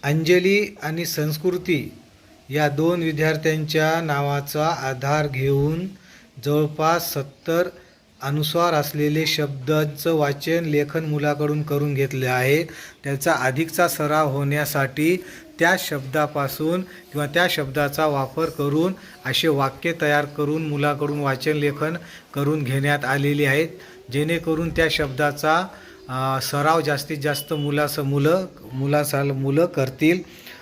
अंजली आणि संस्कृती या दोन विद्यार्थ्यांच्या नावाचा आधार घेऊन जवळपास 70 अनुस्वार असलेले शब्दांचं वाचन लेखन मुलाकडून करून घेतले आहे। त्याचा अधिकचा सराव होण्यासाठी त्या शब्दापासून किंवा त्या शब्दाचा वापर करून असे वाक्य तयार करून मुलाकडून वाचन लेखन करून घेण्यात आलेले आहेत, जेणेकरून त्या शब्दाचा सराव जास्तीत जास्त मुलं करतील।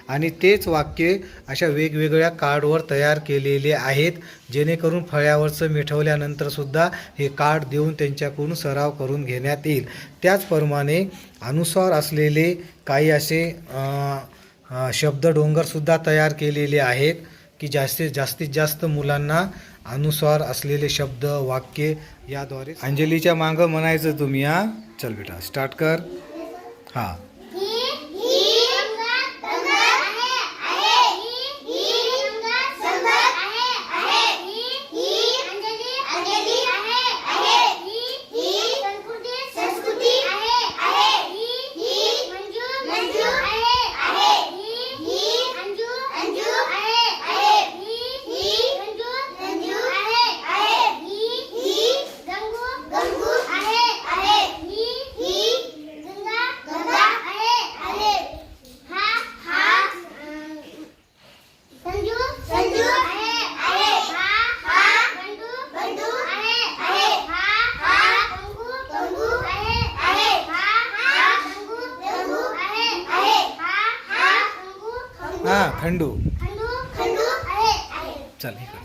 आणि तेच वाक्य अशा वेगवेगळ्या कार्डवर तयार केलेले आहेत, जेणेकरून फळ्यावरचं मिठवल्यानंतरसुद्धा हे कार्ड देऊन त्यांच्याकडून सराव करून घेण्यात येईल। त्याचप्रमाणे अनुस्वार असलेले काही असे शब्दडोंगरसुद्धा तयार केलेले आहेत की जास्तीत जास्त मुलांना अनुस्वार असलेले शब्द वाक्य याद्वारे। अंजलीच्या मागं म्हणायचं तुम्ही। हां, चल बेटा स्टार्ट कर। हां, खंडू चल हे कर।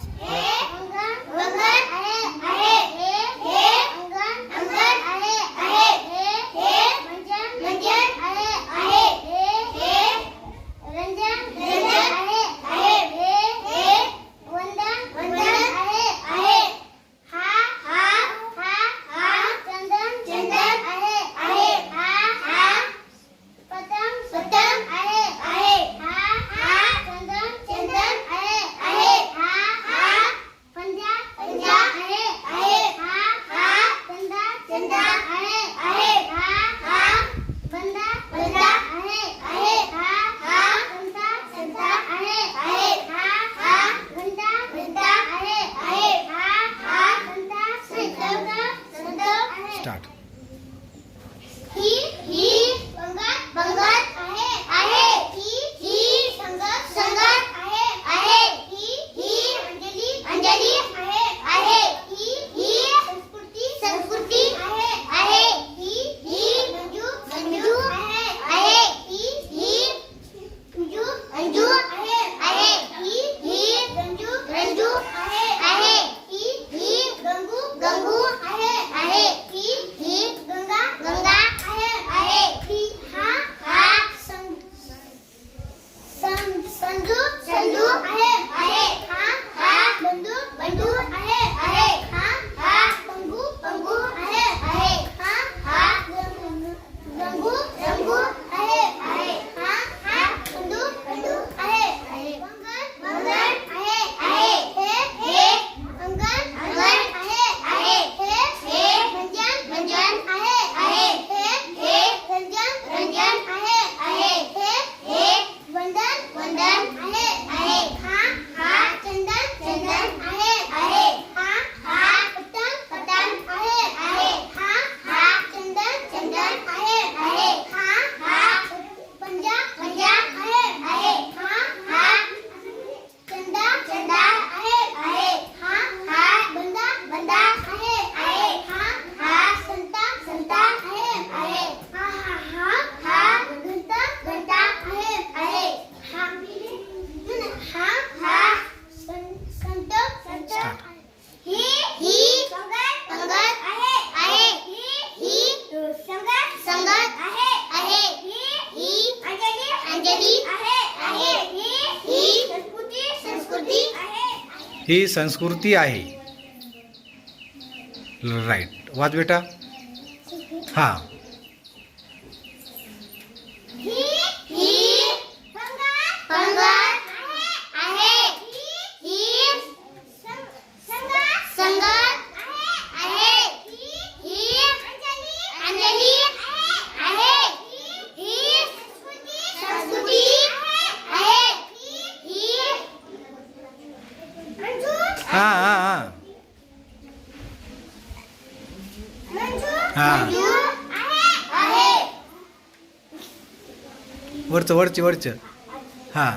ही संस्कृती आहे। राईट, वाच बेटा। हां, संस्कृती वरचं हां.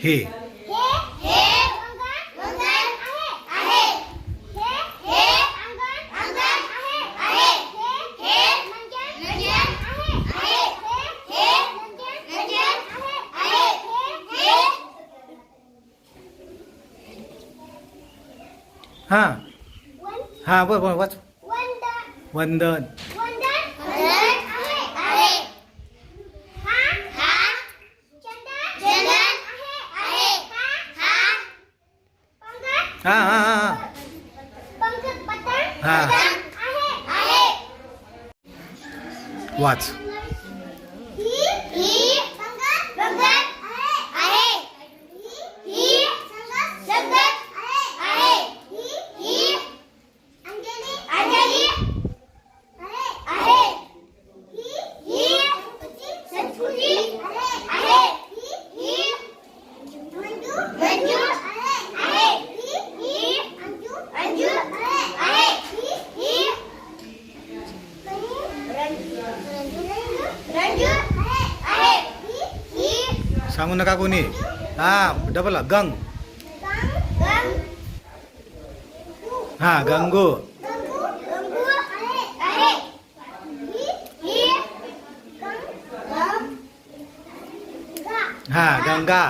हे हां हां बरं वाच. वंदन. हां हां हां हां वाच. सांगू नका कोणी. हां डबल गंग. हां गंगू. हां गंगा.